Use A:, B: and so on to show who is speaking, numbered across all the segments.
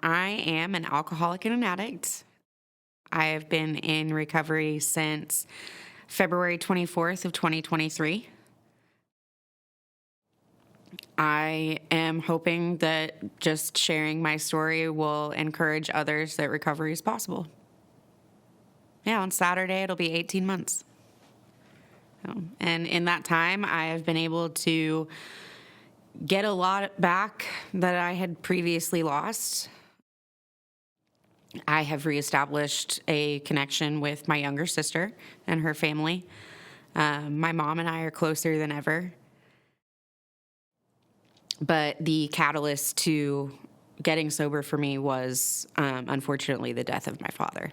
A: I am an alcoholic and an addict. I have been in recovery since February 24th of 2023. I am hoping that just sharing my story will encourage others that recovery is possible. Yeah, on Saturday it'll be 18 months. And in that time, I have been able to get a lot back that I had previously lost. I have reestablished a connection with my younger sister and her family. My mom and I are closer than ever. But the catalyst to getting sober for me was, unfortunately, the death of my father.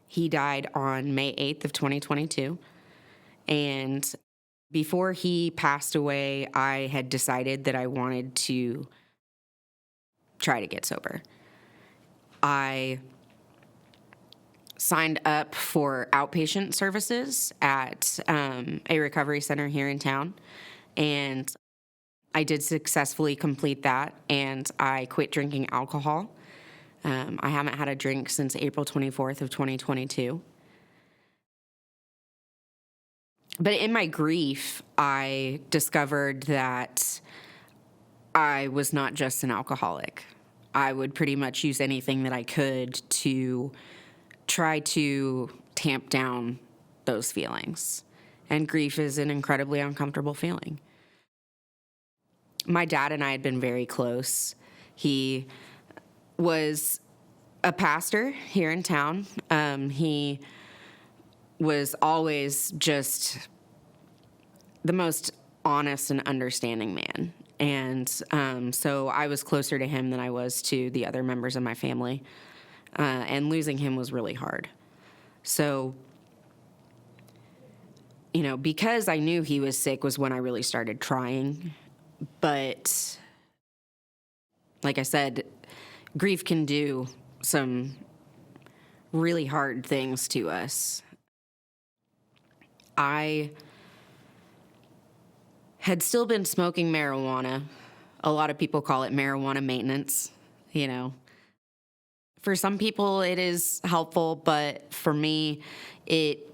A: He died on May 8th of 2022. And before he passed away, I had decided that I wanted to try to get sober. I signed up for outpatient services at a recovery center here in town, and I did successfully complete that, and I quit drinking alcohol. I haven't had a drink since April 24th of 2022. But in my grief, I discovered that I was not just an alcoholic. I would pretty much use anything that I could to try to tamp down those feelings. And grief is an incredibly uncomfortable feeling. My dad and I had been very close. He was a pastor here in town. He was always just the most honest and understanding man. And so I was closer to him than I was to the other members of my family. And losing him was really hard. So, because I knew he was sick was when I really started trying. But like I said, grief can do some really hard things to us. I had still been smoking marijuana. A lot of people call it marijuana maintenance, For some people it is helpful, but for me, it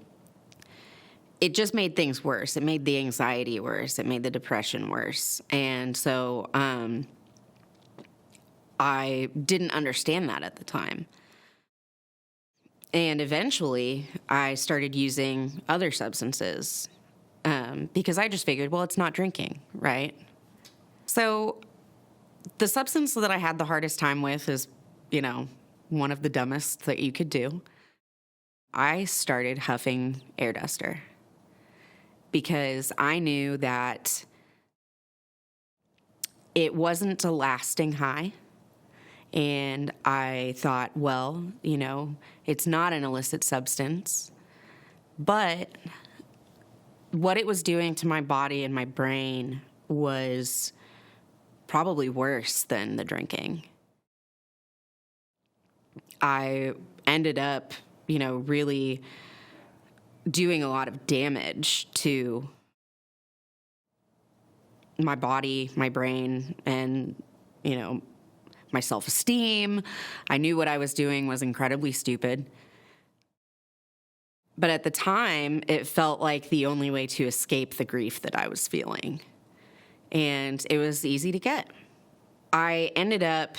A: just made things worse. It made the anxiety worse. It made the depression worse. And so I didn't understand that at the time. And eventually, I started using other substances because I just figured, well, it's not drinking, right? So the substance that I had the hardest time with is, one of the dumbest that you could do. I started huffing air duster because I knew that it wasn't a lasting high. And I thought, well, it's not an illicit substance, but what it was doing to my body and my brain was probably worse than the drinking. I ended up, really doing a lot of damage to my body, my brain, and, my self-esteem. I knew what I was doing was incredibly stupid. But at the time, it felt like the only way to escape the grief that I was feeling. And it was easy to get. I ended up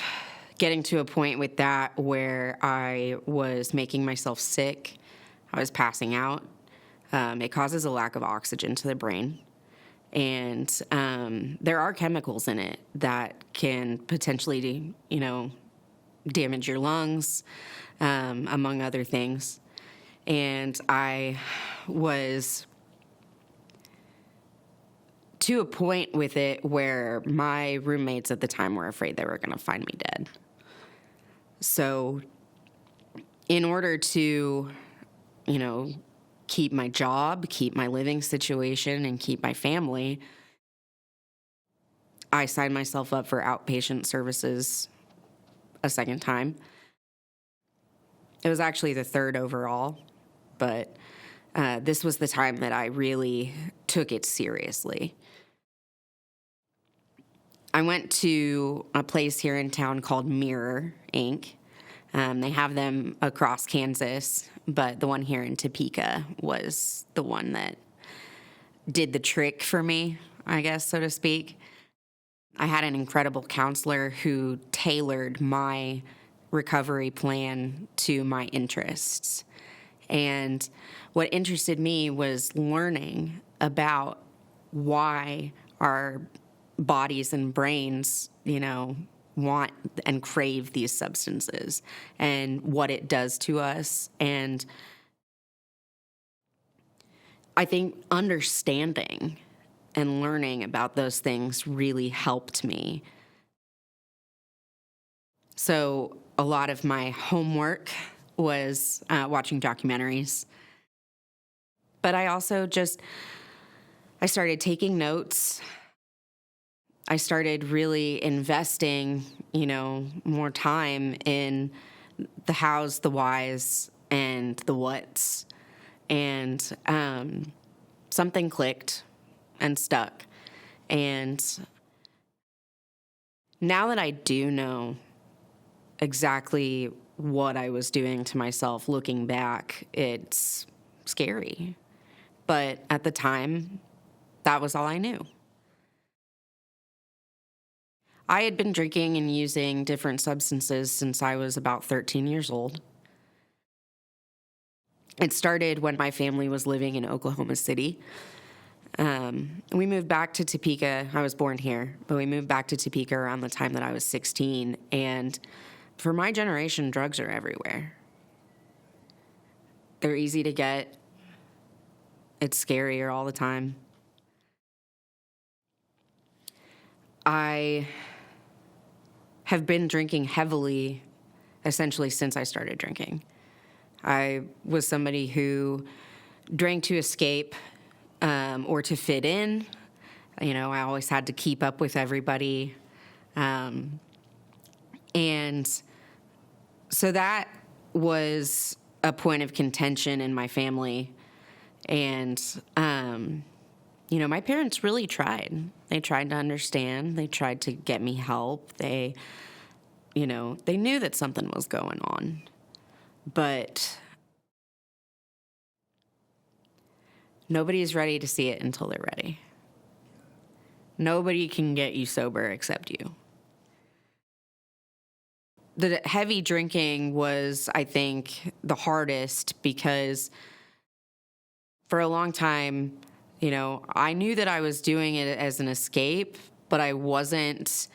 A: getting to a point with that where I was making myself sick. I was passing out. It causes a lack of oxygen to the brain. And there are chemicals in it that can potentially, damage your lungs, among other things. And I was to a point with it where my roommates at the time were afraid they were going to find me dead. So in order to, keep my job, keep my living situation, and keep my family, I signed myself up for outpatient services a second time. It was actually the third overall, but this was the time that I really took it seriously. I went to a place here in town called Mirror Inc. They have them across Kansas, but the one here in Topeka was the one that did the trick for me, I guess, so to speak. I had an incredible counselor who tailored my recovery plan to my interests. And what interested me was learning about why our bodies and brains, want and crave these substances and what it does to us. And I think understanding and learning about those things really helped me. So a lot of my homework was watching documentaries. But I also I started taking notes. I started really investing, more time in the hows, the whys, and the whats. And something clicked and stuck. And now that I do know exactly what I was doing to myself looking back, it's scary. But at the time, that was all I knew. I had been drinking and using different substances since I was about 13 years old. It started when my family was living in Oklahoma City. We moved back to Topeka. I was born here, but we moved back to Topeka around the time that I was 16. And for my generation, drugs are everywhere. They're easy to get. It's scarier all the time. I have been drinking heavily essentially since I started drinking. I was somebody who drank to escape or to fit in. I always had to keep up with everybody. And so that was a point of contention in my family. And, my parents really tried. They tried to understand. They tried to get me help. They knew that something was going on. But nobody's ready to see it until they're ready. Nobody can get you sober except you. The heavy drinking was, I think, the hardest because for a long time, I knew that I was doing it as an escape, but I wasn't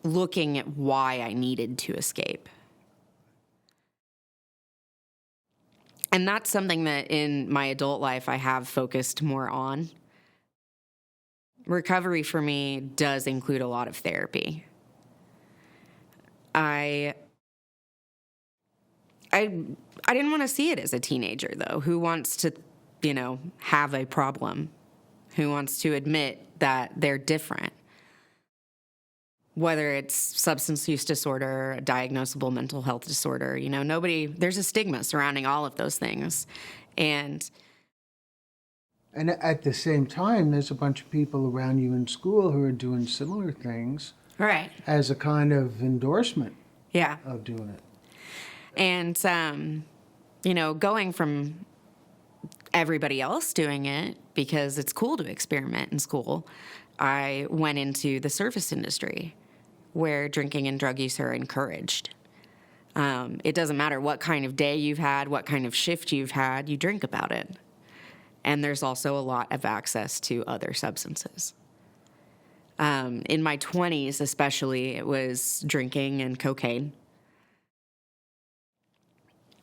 A: looking at why I needed to escape. And that's something that in my adult life I have focused more on. Recovery for me does include a lot of therapy. I didn't want to see it as a teenager, though. Who wants to, have a problem? Who wants to admit that they're different? Whether it's substance use disorder, a diagnosable mental health disorder, there's a stigma surrounding all of those things. And
B: at the same time, there's a bunch of people around you in school who are doing similar things.
A: Right.
B: As a kind of endorsement of doing it.
A: And, going from everybody else doing it, because it's cool to experiment in school, I went into the service industry where drinking and drug use are encouraged. It doesn't matter what kind of day you've had, what kind of shift you've had, you drink about it. And there's also a lot of access to other substances. In my 20s especially, it was drinking and cocaine.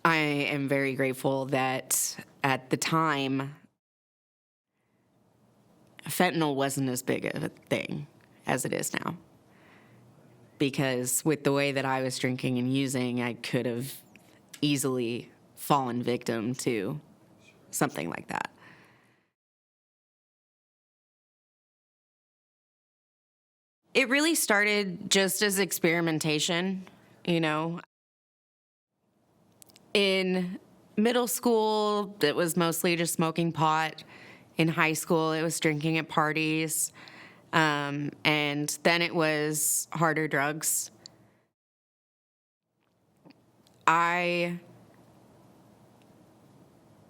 A: I am very grateful that at the time, fentanyl wasn't as big of a thing as it is now. Because with the way that I was drinking and using, I could have easily fallen victim to something like that. It really started just as experimentation, In middle school, it was mostly just smoking pot. In high school, it was drinking at parties. And then it was harder drugs. I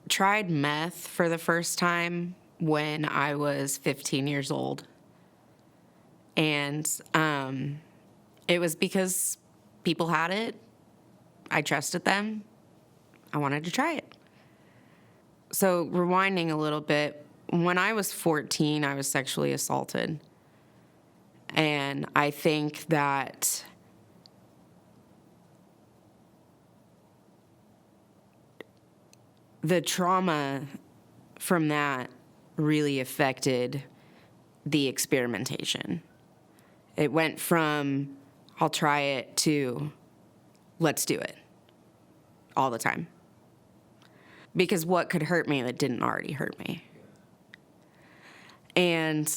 A: tried meth for the first time when I was 15 years old. And it was because people had it. I trusted them. I wanted to try it. So rewinding a little bit, when I was 14, I was sexually assaulted. And I think that the trauma from that really affected the experimentation. It went from, I'll try it, to, let's do it, all the time. Because what could hurt me that didn't already hurt me? And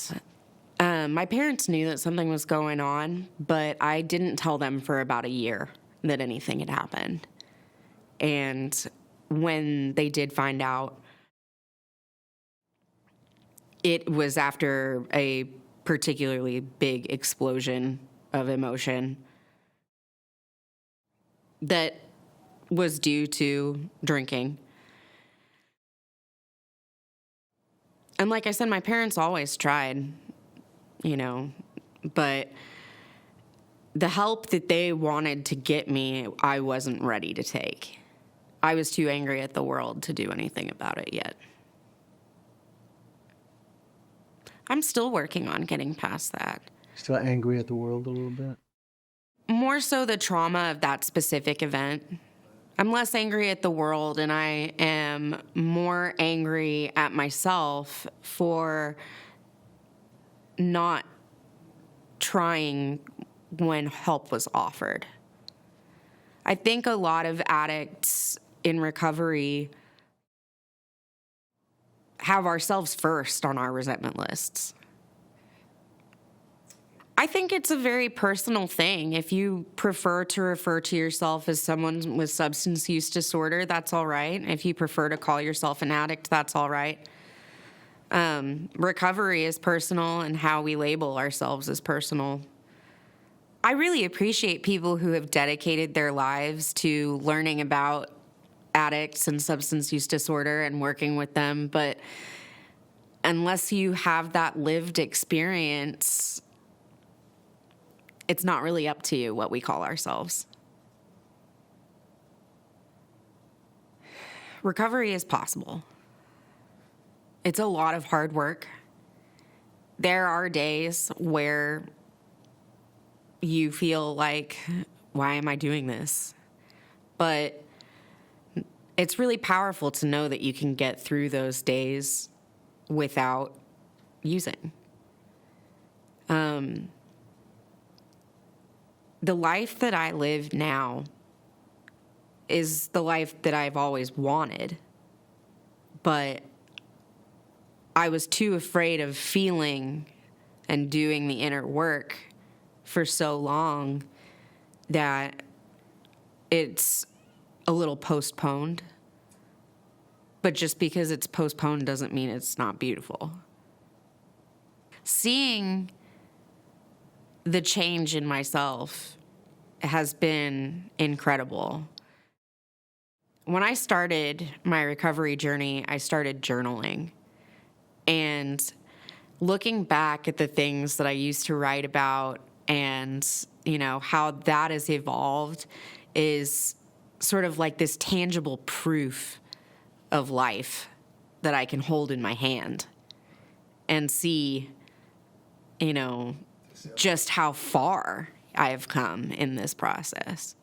A: my parents knew that something was going on, but I didn't tell them for about a year that anything had happened. And when they did find out, it was after a particularly big explosion of emotion that was due to drinking. And like I said, my parents always tried, but the help that they wanted to get me, I wasn't ready to take. I was too angry at the world to do anything about it yet. I'm still working on getting past that.
B: Still angry at the world a little bit?
A: More so the trauma of that specific event. I'm less angry at the world, and I am more angry at myself for not trying when help was offered. I think a lot of addicts in recovery have ourselves first on our resentment lists. I think it's a very personal thing. If you prefer to refer to yourself as someone with substance use disorder, that's all right. If you prefer to call yourself an addict, that's all right. Recovery is personal, and how we label ourselves is personal. I really appreciate people who have dedicated their lives to learning about addicts and substance use disorder and working with them, but unless you have that lived experience, it's not really up to you what we call ourselves. Recovery is possible. It's a lot of hard work. There are days where you feel like, why am I doing this? But it's really powerful to know that you can get through those days without using. The life that I live now is the life that I've always wanted, but I was too afraid of feeling and doing the inner work for so long that it's a little postponed. But just because it's postponed doesn't mean it's not beautiful. Seeing the change in myself has been incredible. When I started my recovery journey, I started journaling. And looking back at the things that I used to write about and, how that has evolved is sort of like this tangible proof of life that I can hold in my hand and see, just how far I have come in this process.